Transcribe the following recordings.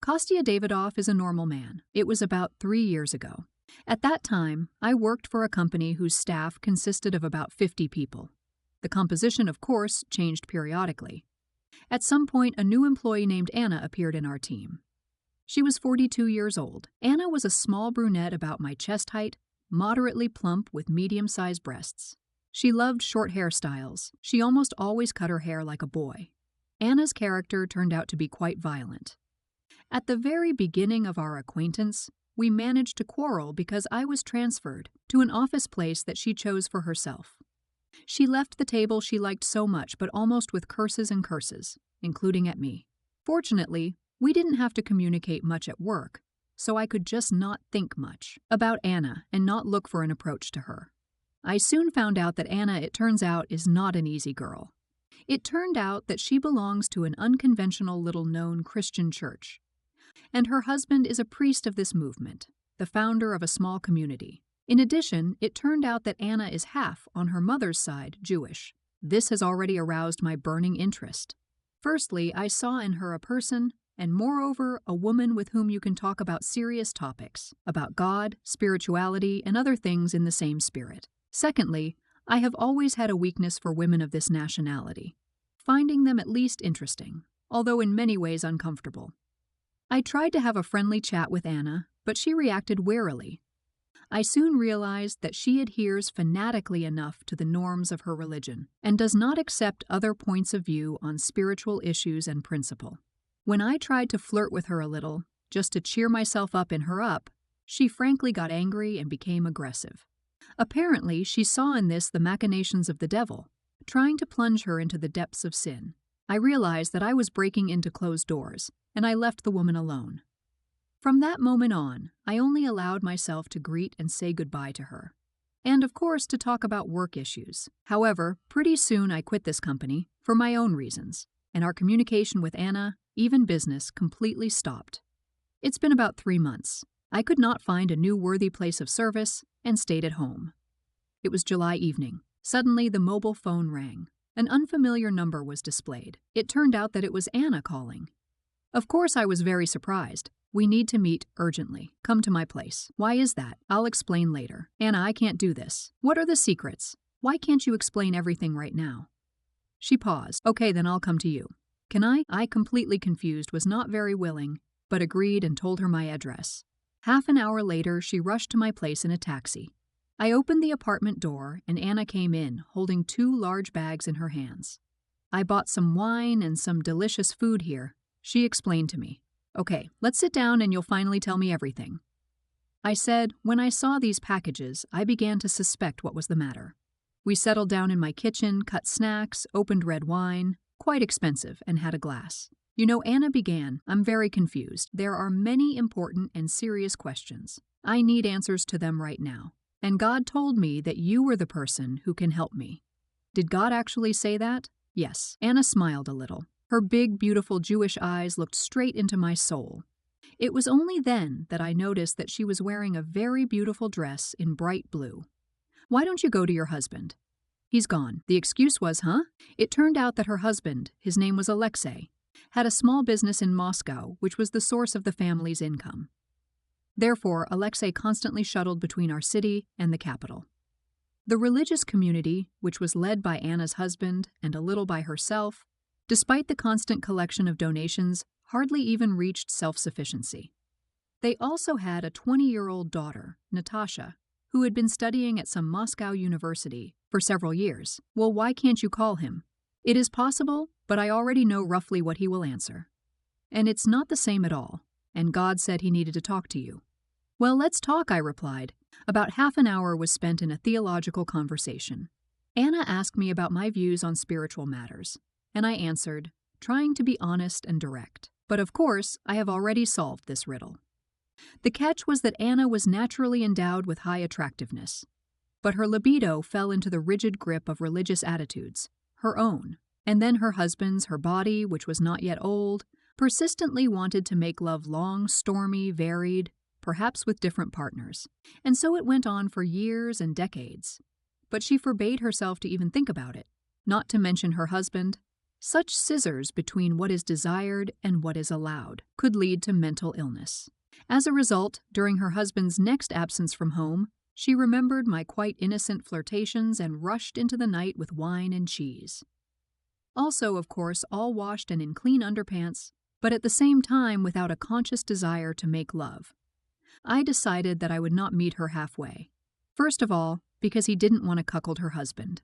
Kostya Davidov is a normal man. It was about 3 years ago. At that time, I worked for a company whose staff consisted of about 50 people. The composition, of course, changed periodically. At some point, a new employee named Anna appeared in our team. She was 42 years old. Anna was a small brunette about my chest height, moderately plump with medium-sized breasts. She loved short hairstyles. She almost always cut her hair like a boy. Anna's character turned out to be quite violent. At the very beginning of our acquaintance, we managed to quarrel because I was transferred to an office place that she chose for herself. She left the table she liked so much, but almost with curses and curses, including at me. Fortunately, we didn't have to communicate much at work, so I could just not think much about Anna and not look for an approach to her. I soon found out that Anna, it turns out, is not an easy girl. It turned out that she belongs to an unconventional little-known Christian church, and her husband is a priest of this movement, the founder of a small community. In addition, it turned out that Anna is half, on her mother's side, Jewish. This has already aroused my burning interest. Firstly, I saw in her a person, and moreover, a woman with whom you can talk about serious topics, about God, spirituality, and other things in the same spirit. Secondly, I have always had a weakness for women of this nationality, finding them at least interesting, although in many ways uncomfortable. I tried to have a friendly chat with Anna, but she reacted warily. I soon realized that she adheres fanatically enough to the norms of her religion and does not accept other points of view on spiritual issues and principle. When I tried to flirt with her a little, just to cheer myself up in her up, she frankly got angry and became aggressive. Apparently, she saw in this the machinations of the devil, trying to plunge her into the depths of sin. I realized that I was breaking into closed doors, and I left the woman alone. From that moment on, I only allowed myself to greet and say goodbye to her, and of course to talk about work issues. However, pretty soon I quit this company for my own reasons, and our communication with Anna, even business, completely stopped. It's been about 3 months. I could not find a new worthy place of service and stayed at home. It was July evening. Suddenly, the mobile phone rang. An unfamiliar number was displayed. It turned out that it was Anna calling. Of course, I was very surprised. "We need to meet urgently. Come to my place." "Why is that?" "I'll explain later." "Anna, I can't do this." "What are the secrets? Why can't you explain everything right now?" She paused. "Okay, then I'll come to you." "Can I?" I, completely confused, was not very willing, but agreed and told her my address. Half an hour later, she rushed to my place in a taxi. I opened the apartment door, and Anna came in, holding 2 large bags in her hands. "I bought some wine and some delicious food here," she explained to me. "Okay, let's sit down and you'll finally tell me everything." I said, when I saw these packages, I began to suspect what was the matter. We settled down in my kitchen, cut snacks, opened red wine, quite expensive, and had a glass. "You know," Anna began, "I'm very confused. There are many important and serious questions. I need answers to them right now. And God told me that you were the person who can help me." "Did God actually say that?" "Yes." Anna smiled a little. Her big, beautiful Jewish eyes looked straight into my soul. It was only then that I noticed that she was wearing a very beautiful dress in bright blue. "Why don't you go to your husband?" "He's gone." The excuse was, huh? It turned out that her husband, his name was Alexei, had a small business in Moscow, which was the source of the family's income. Therefore, Alexei constantly shuttled between our city and the capital. The religious community, which was led by Anna's husband and a little by herself, despite the constant collection of donations, hardly even reached self-sufficiency. They also had a 20-year-old daughter, Natasha, who had been studying at some Moscow university for several years. "Well, why can't you call him?" "It is possible, but I already know roughly what he will answer. And it's not the same at all, and God said he needed to talk to you." "Well, let's talk," I replied. About half an hour was spent in a theological conversation. Anna asked me about my views on spiritual matters, and I answered, trying to be honest and direct. But of course, I have already solved this riddle. The catch was that Anna was naturally endowed with high attractiveness, but her libido fell into the rigid grip of religious attitudes, her own, and then her husband's, her body, which was not yet old, persistently wanted to make love long, stormy, varied, perhaps with different partners. And so it went on for years and decades. But she forbade herself to even think about it, not to mention her husband. Such scissors between what is desired and what is allowed could lead to mental illness. As a result, during her husband's next absence from home, she remembered my quite innocent flirtations and rushed into the night with wine and cheese. Also, of course, all washed and in clean underpants, but at the same time without a conscious desire to make love. I decided that I would not meet her halfway. First of all, because he didn't want to cuckold her husband.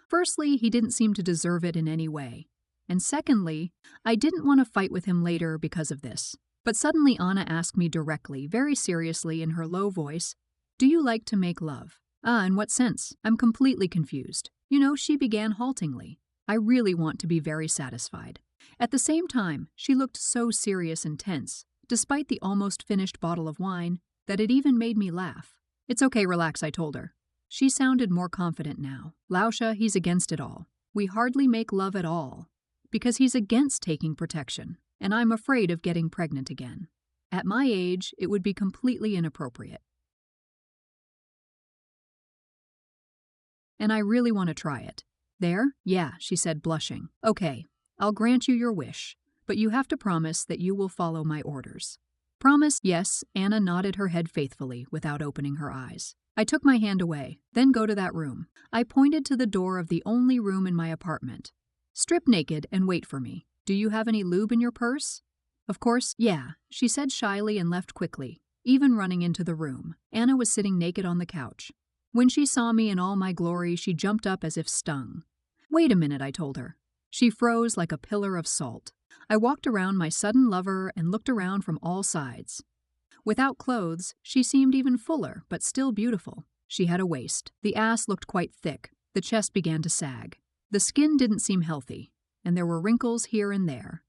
Firstly, he didn't seem to deserve it in any way. And secondly, I didn't want to fight with him later because of this. But suddenly Anna asked me directly, very seriously in her low voice, "Do you like to make love?" In what sense? I'm completely confused. She began haltingly. I really want to be very satisfied. At the same time, she looked so serious and tense, despite the almost finished bottle of wine, that it even made me laugh. "It's okay, relax," I told her. She sounded more confident now. "Lausha, he's against it all. We hardly make love at all, because he's against taking protection, and I'm afraid of getting pregnant again. At my age, it would be completely inappropriate. And I really want to try it." "There? Yeah," she said, blushing. "Okay, I'll grant you your wish, but you have to promise that you will follow my orders." "Promise?" "Yes," Anna nodded her head faithfully, without opening her eyes. I took my hand away. "Then go to that room." I pointed to the door of the only room in my apartment. "Strip naked and wait for me. Do you have any lube in your purse?" "Of course." "Yeah," she said shyly and left quickly, even running into the room. Anna was sitting naked on the couch. When she saw me in all my glory, she jumped up as if stung. "Wait a minute," I told her. She froze like a pillar of salt. I walked around my sudden lover and looked around from all sides. Without clothes, she seemed even fuller, but still beautiful. She had a waist. The ass looked quite thick. The chest began to sag. The skin didn't seem healthy, and there were wrinkles here and there.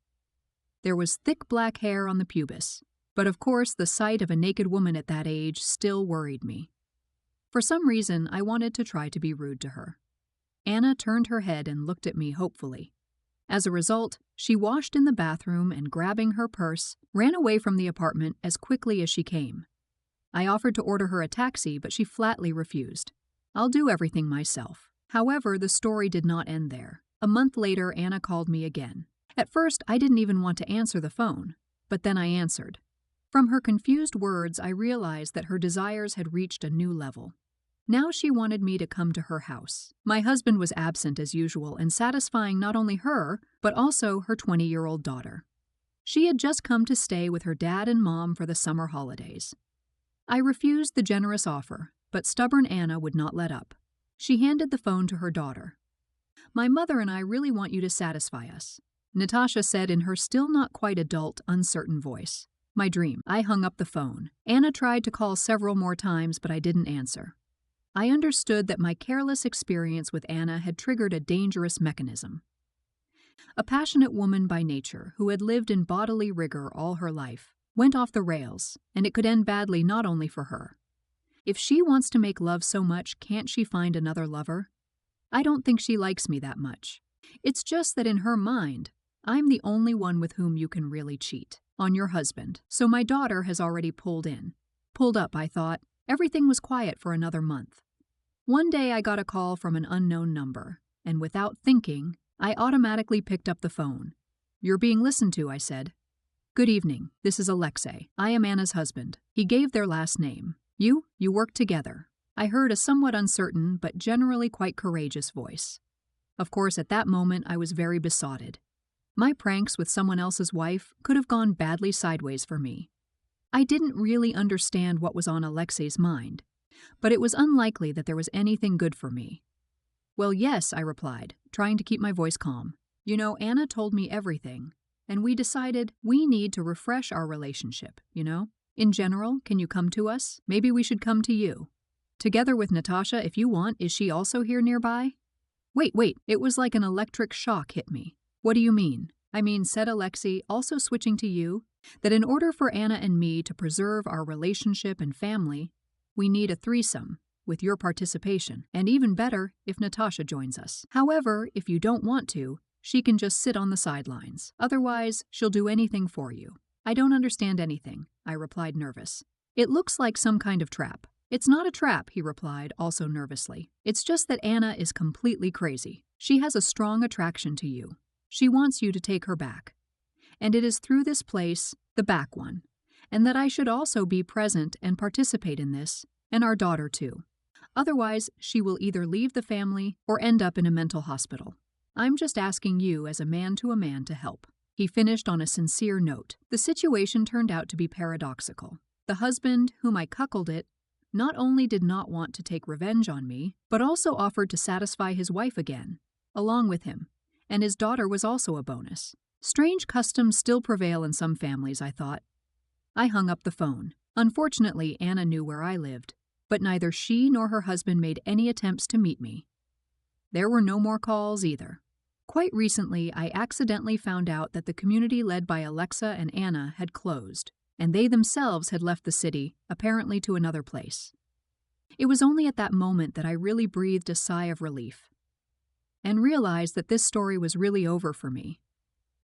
There was thick black hair on the pubis, but of course the sight of a naked woman at that age still worried me. For some reason, I wanted to try to be rude to her. Anna turned her head and looked at me hopefully. As a result, she washed in the bathroom and, grabbing her purse, ran away from the apartment as quickly as she came. I offered to order her a taxi, but she flatly refused. "I'll do everything myself." However, the story did not end there. A month later, Anna called me again. At first, I didn't even want to answer the phone, but then I answered. From her confused words, I realized that her desires had reached a new level. Now she wanted me to come to her house. My husband was absent as usual and satisfying not only her, but also her 20-year-old daughter. She had just come to stay with her dad and mom for the summer holidays. I refused the generous offer, but stubborn Anna would not let up. She handed the phone to her daughter. "My mother and I really want you to satisfy us," Natasha said in her still not quite adult, uncertain voice. My dream. I hung up the phone. Anna tried to call several more times, but I didn't answer. I understood that my careless experience with Anna had triggered a dangerous mechanism. A passionate woman by nature, who had lived in bodily rigor all her life, went off the rails, and it could end badly not only for her. If she wants to make love so much, can't she find another lover? I don't think she likes me that much. It's just that in her mind, I'm the only one with whom you can really cheat, on your husband. So my daughter has already pulled up, I thought. Everything was quiet for another month. One day I got a call from an unknown number, and without thinking, I automatically picked up the phone. "You're being listened to," I said. "Good evening. This is Alexei. I am Anna's husband." He gave their last name. You work together." I heard a somewhat uncertain but generally quite courageous voice. Of course, at that moment I was very besotted. My pranks with someone else's wife could have gone badly sideways for me. I didn't really understand what was on Alexei's mind, but it was unlikely that there was anything good for me. "Well, yes," I replied, trying to keep my voice calm. Anna told me everything, and we decided we need to refresh our relationship, In general, can you come to us? Maybe we should come to you. Together with Natasha, if you want. Is she also here nearby?" Wait, it was like an electric shock hit me. "What do you mean?" "I mean," said Alexei, also switching to you, "that in order for Anna and me to preserve our relationship and family, we need a threesome, with your participation, and even better, if Natasha joins us. However, if you don't want to, she can just sit on the sidelines. Otherwise, she'll do anything for you." "I don't understand anything," I replied, nervous. "It looks like some kind of trap." "It's not a trap," he replied, also nervously. "It's just that Anna is completely crazy. She has a strong attraction to you. She wants you to take her back. And it is through this place, the back one, and that I should also be present and participate in this, and our daughter too. Otherwise, she will either leave the family or end up in a mental hospital. I'm just asking you as a man to help." He finished on a sincere note. The situation turned out to be paradoxical. The husband, whom I cuckolded, not only did not want to take revenge on me, but also offered to satisfy his wife again, along with him, and his daughter was also a bonus. Strange customs still prevail in some families, I thought. I hung up the phone. Unfortunately, Anna knew where I lived, but neither she nor her husband made any attempts to meet me. There were no more calls either. Quite recently, I accidentally found out that the community led by Alexa and Anna had closed, and they themselves had left the city, apparently to another place. It was only at that moment that I really breathed a sigh of relief and realized that this story was really over for me.